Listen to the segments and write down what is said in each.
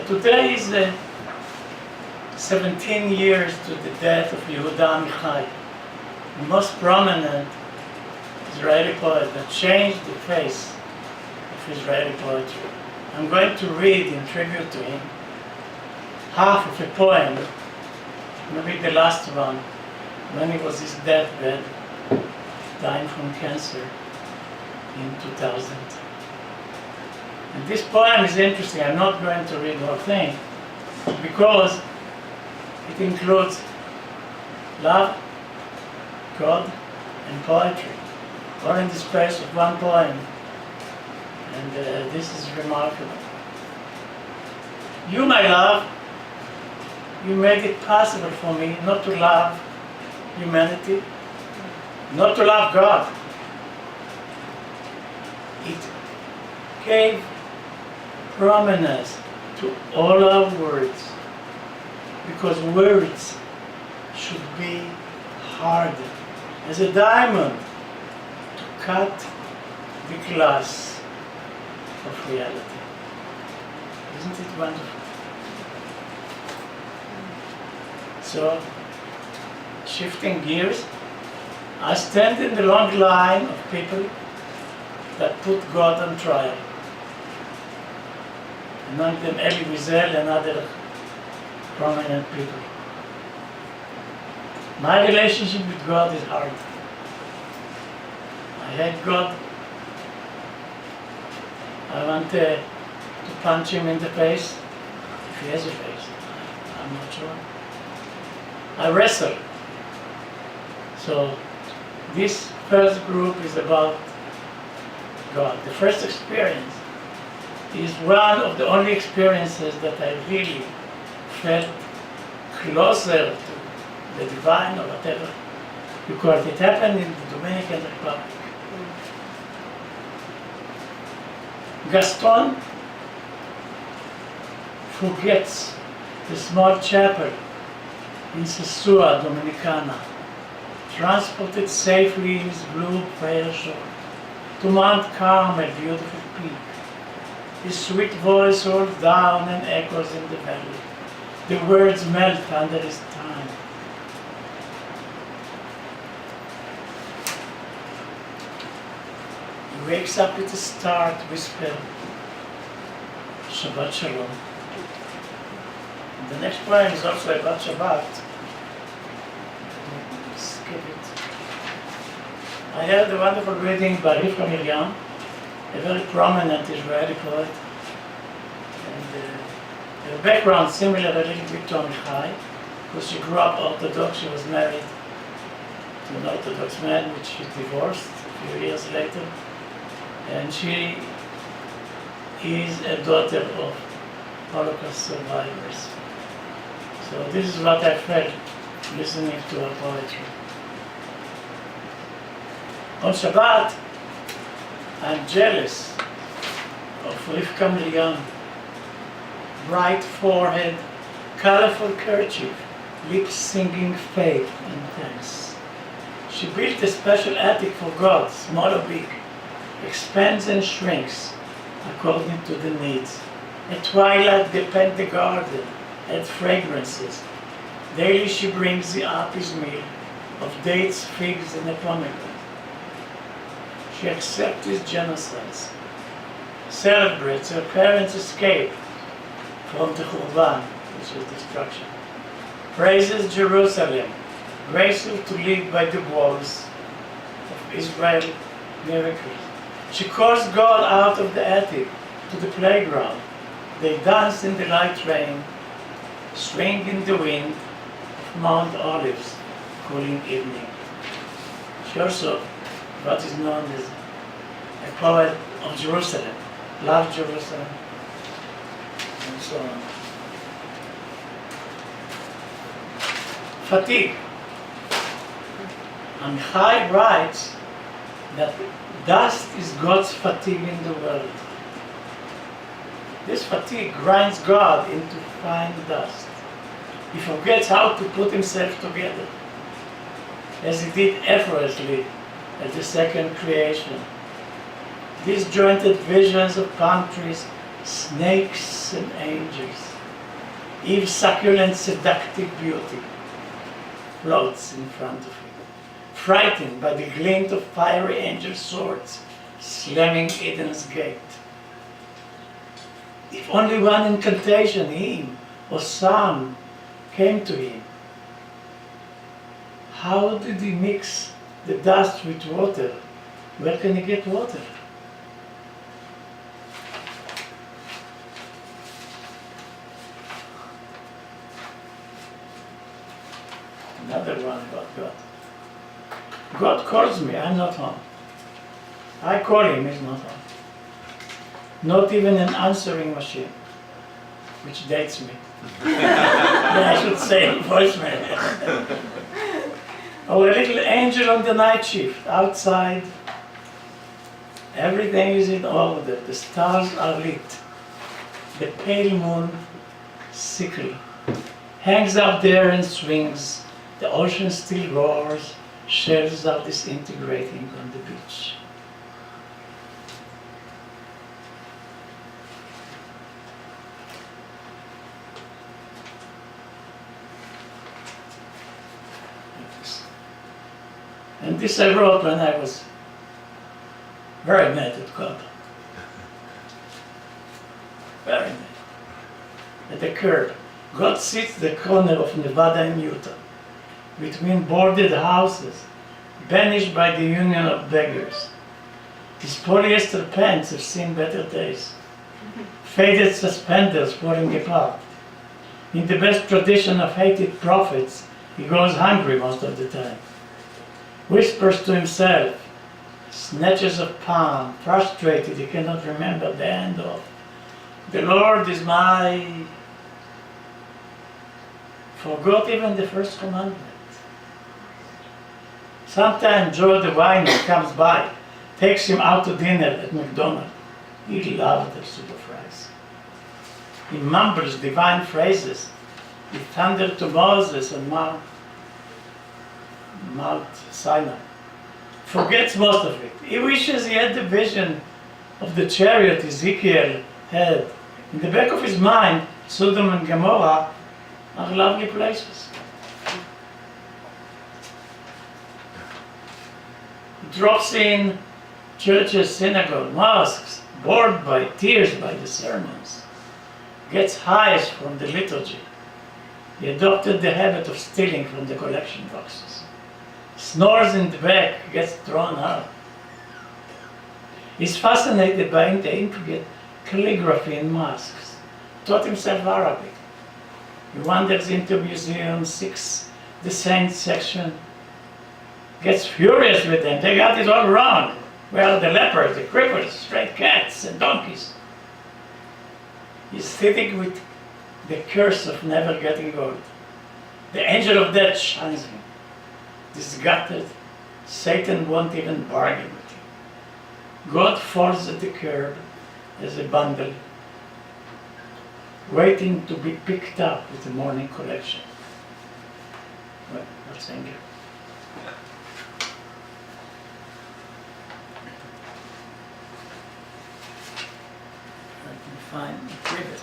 Today is 17 years to the death of Yehuda Amichai, the most prominent Israeli poet that changed the face of Israeli poetry. I'm going to read in tribute to him half of a poem, maybe the last one, when he was his deathbed, dying from cancer in 2000. And this poem is interesting. I'm not going to read the whole thing because it includes love, God, and poetry, all in the space of one poem. And this is remarkable. You, my love, you made it possible for me not to love humanity, not to love God. It gave prominence to all our words, because words should be hard as a diamond to cut the glass of reality. Isn't it wonderful? So, shifting gears, I stand in the long line of people that put God on trial. Among them Robert Zell and other prominent people. My relationship with God is hard. I hate God. I want to punch him in the face, if he has a face. I'm not sure. I wrestle. So this first group is about God. The first experience is one of the only experiences that I really felt closer to the divine or whatever, because it happened in the Dominican Republic. Gaston forgets the small chapel in Sosua, Dominicana, transported safely in his blue parachute to Mount Carmel, beautiful peak. His sweet voice rolls down and echoes in the valley. The words melt under his tongue. He wakes up with a start, whisper, Shabbat Shalom. And the next poem is also about Shabbat. Skip it. I heard a wonderful reading by Rivka Miriam, a very prominent Israeli poet. And her background similar a little bit to Amichai, because she grew up Orthodox. She was married to an Orthodox man, which she divorced a few years later. And she is a daughter of Holocaust survivors. So this is what I felt listening to her poetry. On Shabbat, I'm jealous of Rivka Miriam. Bright forehead, colorful kerchief, lips singing faith and thanks. She built a special attic for God, small or big, expands and shrinks according to the needs. At twilight they paint the garden, add fragrances. Daily she brings the Apis meal of dates, figs, and a pomegranate. She accepts his genocides, celebrates her parents' escape from the Churban, which is destruction, praises Jerusalem, graceful to live by the walls of Israel miracles. She calls God out of the attic to the playground. They dance in the light rain, swing in the wind of Mount Olives, cooling evening. She also, what is known as a poet of Jerusalem, loved Jerusalem, and so on. Fatigue. Amichai writes that dust is God's fatigue in the world. This fatigue grinds God into fine dust. He forgets how to put himself together, as he did effortlessly at the second creation. Disjointed visions of palm trees, snakes and angels. Eve's succulent, seductive beauty floats in front of him, frightened by the glint of fiery angel swords slamming Eden's gate. If only one incantation, him or some, came to him. How did he mix the dust with water? Where can he get water? Another one about God. God calls me, I'm not home. I call him, he's not home. Not even an answering machine, which dates me. I should say voicemail. Or a little angel on the night shift, outside. Everything is in order, the stars are lit. The pale moon, sickly, hangs up there and swings. The ocean still roars, shells are disintegrating on the beach. And this I wrote when I was very mad at God. Very mad. At the curb. God sits the corner of Nevada and Utah, between boarded houses, banished by the union of beggars. His polyester pants have seen better days. Faded suspenders falling apart. In the best tradition of hated prophets, he goes hungry most of the time. Whispers to himself, snatches of palm, frustrated he cannot remember the end of. The Lord is my... Forgot even the first commandment. Sometimes Joe the winer comes by, takes him out to dinner at McDonald's. He loved the super fries. He mumbles divine phrases. He thundered to Moses on Mount Sinai. Forgets most of it. He wishes he had the vision of the chariot Ezekiel had. In the back of his mind, Sodom and Gomorrah are lovely places. He drops in churches, synagogues, mosques, bored by tears by the sermons. Gets highs from the liturgy. He adopted the habit of stealing from the collection boxes. Snores in the back, gets thrown out. He's fascinated by the intricate calligraphy in mosques. Taught himself Arabic. He wanders into museums, seeks the saints section, gets furious with them. They got it all wrong. Well, the lepers, the cripples, stray cats, and donkeys. He's sitting with the curse of never getting old. The angel of death shines him. Disgusted, Satan won't even bargain with him. God falls at the curb as a bundle, waiting to be picked up with the morning collection. Well, that's anger. Let me find the privet.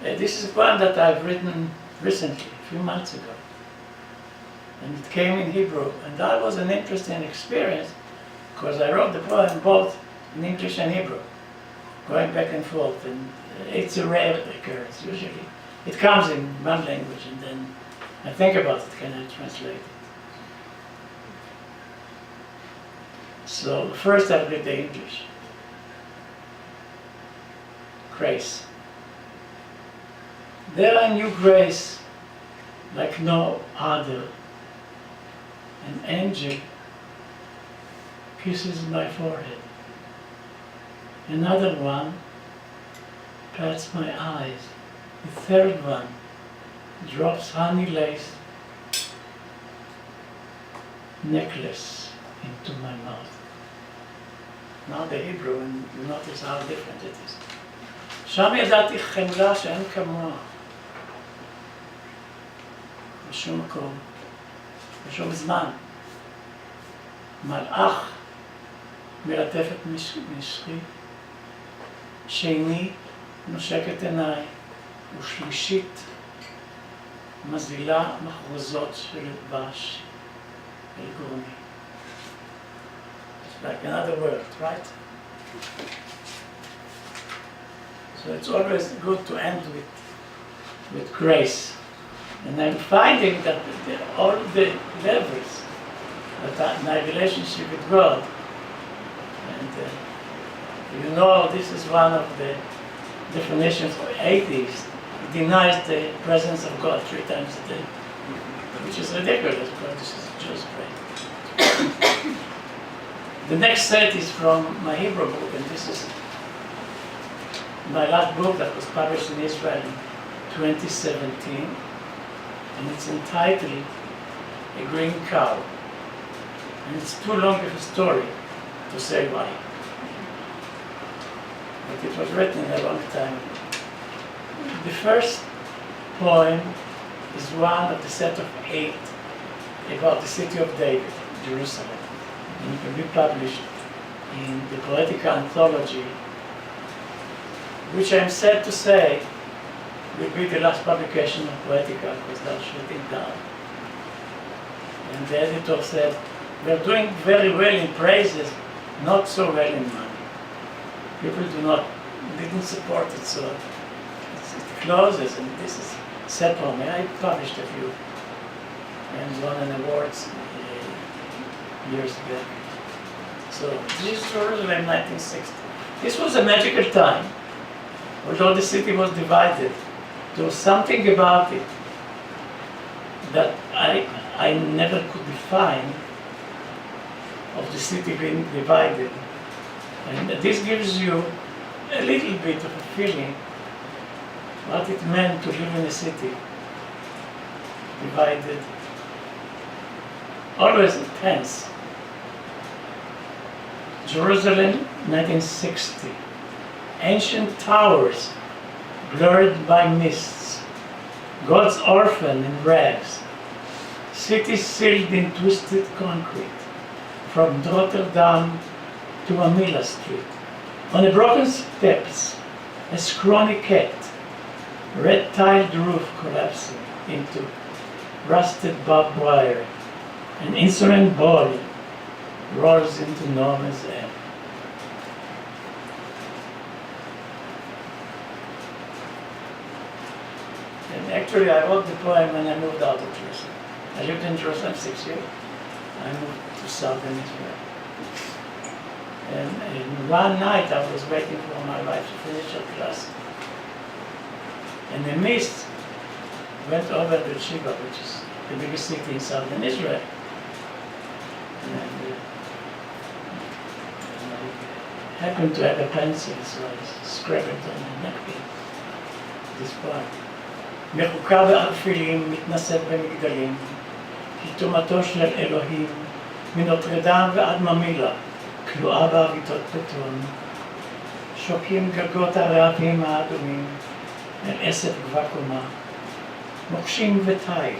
This is one that I've written recently, a few months ago. And it came in Hebrew, and that was an interesting experience because I wrote the poem both in English and Hebrew, going back and forth, and it's a rare occurrence usually. It comes in one language and then I think about it, can I translate it? So first I'll read the English. Grace. There I knew grace like no other. An angel kisses my forehead. Another one pats my eyes. The third one drops honey lace necklace into my mouth. Now the Hebrew, and you notice how different it is. שם ידעתי חמלה שאין כמוה. בשום מקום, בשום זמן. מלאך מלטפת משחי, שני, נושקת עיניי, ושלישית, מזילה מחרוזות של דבש אל גרוני. It's like another word, right? So it's always good to end with grace. And I'm finding that all the levels that my relationship with God, and you know this is one of the definitions for atheists. He denies the presence of God 3 times a day, which is ridiculous because this is just great. The next set is from my Hebrew book, and this is my last book that was published in Israel in 2017, and it's entitled A Green Cow. And it's too long of a story to say why. But it was written a long time ago. The first poem is one of the set of 8 about the city of David, Jerusalem. And it will be published in the Poetica Anthology, which I'm sad to say will be the last publication of Poetica because they're shutting down. And the editor said, we're doing very well in praises, not so well in money. People didn't support it, so it closes, and this is sad for me. I published a few and won an awards years back. So this is Jerusalem 1960. This was a magical time. Although the city was divided, there was something about it that I never could define of the city being divided. And this gives you a little bit of a feeling what it meant to live in a city divided, always tense. Jerusalem, 1960. Ancient towers blurred by mists, God's orphan in rags, city sealed in twisted concrete, from Rotterdam to Manila Street. On the broken steps, a scrawny cat, red tiled roof collapsing into rusted barbed wire. An insolent ball rolls into Norman's air. And actually I wrote the poem when I moved out of Jerusalem. I lived in Jerusalem 6 years. I moved to southern Israel. And one night I was waiting for my wife to finish her class. And the mist went over to Sheba, which is the biggest city in southern Israel. And I happened to have a pencil, so I scribbled on a napkin this poem. מחוקה בערפילים, מתנשאת במגדלים, כתומתו של אלוהים, מנוטרדם ועד ממילה, כלואה בעריתות בטון, שוקים גגות הרעבים האדומים, אל עשב גבה קומה, מוקשים ותיל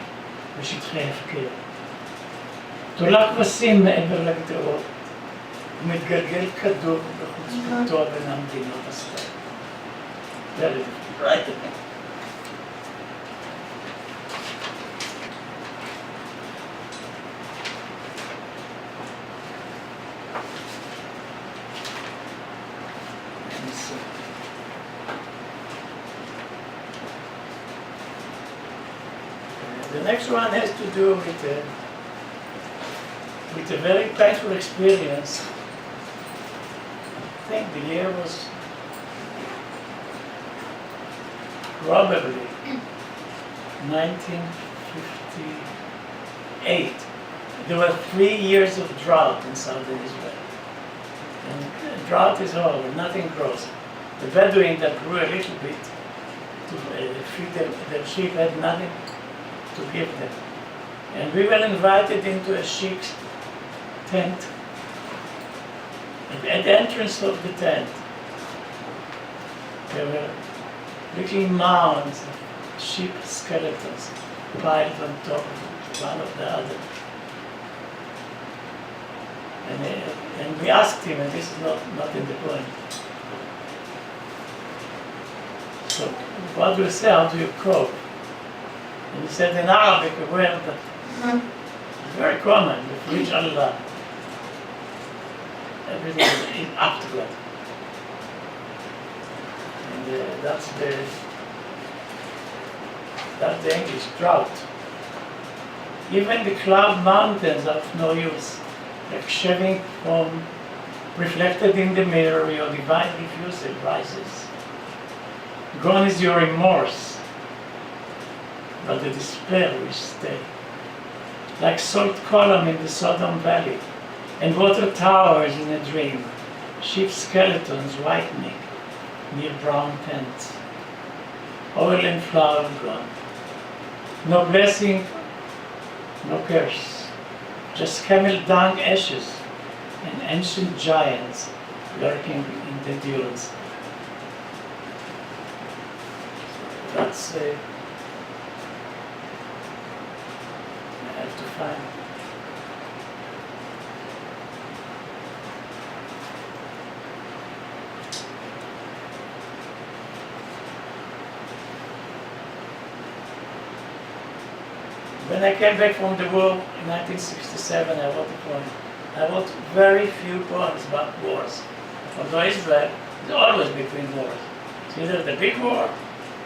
בשטחי הפקר. תולה כבשים מעבר לגדרות, ומתגלגל כדור בחוצפתו בין המדינות הסתר. Very right. The next one has to do with a very painful experience. I think the year was probably 1958. There were 3 years of drought in southern Israel. And drought is horrible, nothing grows. The Bedouin that grew a little bit to feed their sheep had nothing to give them. And we were invited into a sheik's tent. And at the entrance of the tent, there were little mounds of sheep skeletons piled on top of one of the other. And we asked him, and this is not in the poem. So, what do you say? How do you cope? And he said in Arabic a word that is very common, with which Allah, everything is up to God. And that's the English drought. Even the cloud mountains are of no use, like shaving foam reflected in the mirror, your divine refusal rises. Gone is your remorse, but the despair will stay. Like salt column in the Sodom Valley, and water towers in a dream, sheep skeletons whitening near brown tents. Oil and flour gone. No blessing, no curse, just camel dung ashes and ancient giants lurking in the dunes. That's I have to find. When I came back from the war in 1967, I wrote a poem. I wrote very few poems about wars. Although Israel is always between wars. It's either the big war,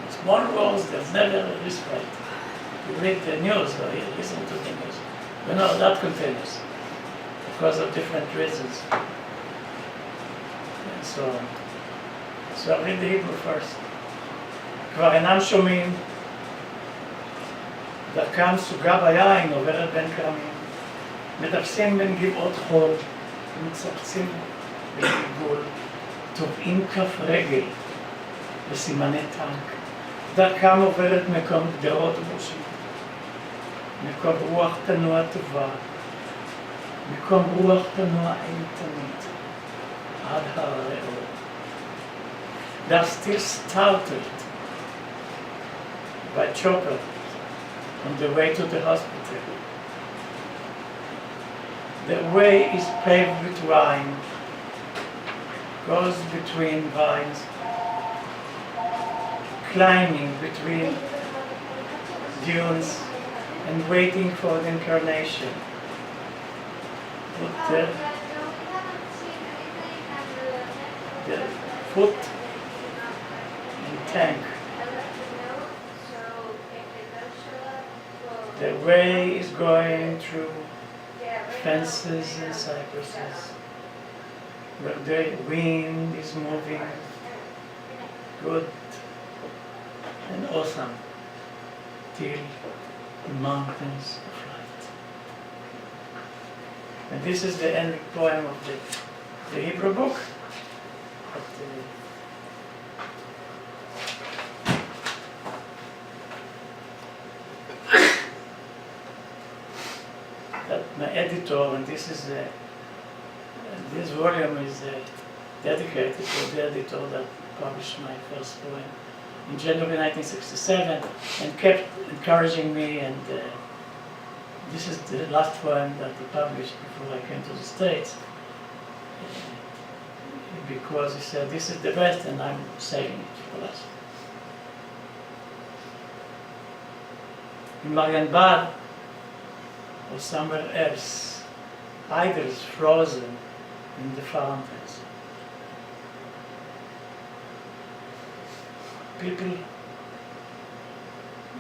small wars, there's never a respite. You read the news or you listen to the news. You know, that continues because of different reasons. And so on. So I read the Hebrew first. כבר אינם שומעים, דרכם סוגה ביין עוברת בין כרמים, מטפסים בין גבעות חול, ומצפצים בגלגול, טובעים כף רגל בסימני טנק, דרכם עוברת מקום גדרות ובושים, מקום רוח תנוע טובה, מקום רוח תנוע אימתנית, עד הרעות. They are still startled by chopper on the way to the hospital. The way is paved with wine, goes between vines, climbing between dunes and waiting for the incarnation. Put the foot in tank. The way is going through fences and cypresses, where the wind is moving good and awesome till the mountains of light. And this is the ending poem of the Hebrew book. My editor, and this volume is dedicated to the editor that published my first poem in January 1967 and kept encouraging me, and this is the last poem that he published before I came to the States, because he said this is the best and I'm saying it for us. In Marienbad or somewhere else, idols frozen in the fountains. People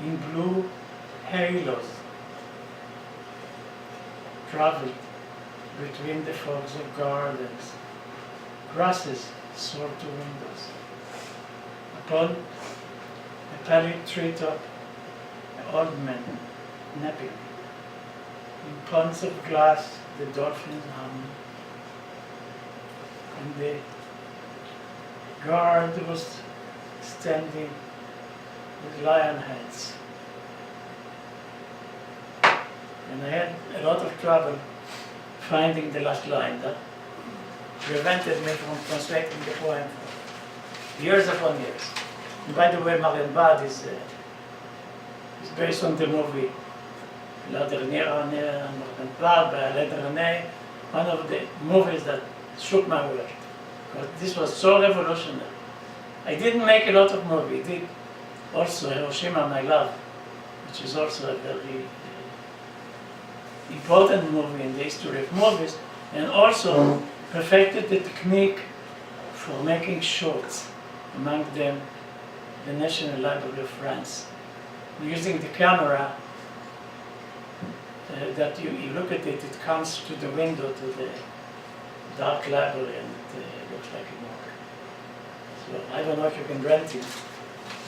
in blue halos traveled between the fogs of gardens. Grasses soared to windows. Upon a pallid treetop, an old man napping. In ponds of glass, the dolphins hum, and the guard was standing with lion heads. And I had a lot of trouble finding the last line. That prevented me from translating the poem for years upon years. And by the way, Marienbad is based on the movie La Dernière Année en Marienbad by Alain René, one of the movies that shook my world. But this was so revolutionary. I didn't make a lot of movies. I did also Hiroshima, My Love, which is also a very important movie in the history of movies, and also perfected the technique for making shorts, among them the National Library of France. Using the camera, that you look at it, it comes to the window to the dark library, and it looks like a book. So I don't know if you can rent it,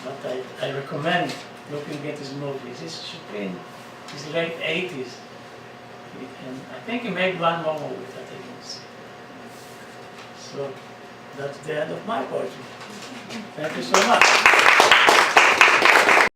but I recommend looking at his movies. This should be in his late 80s. And I think he made one more movie that I didn't see. So that's the end of my poetry. Thank you so much.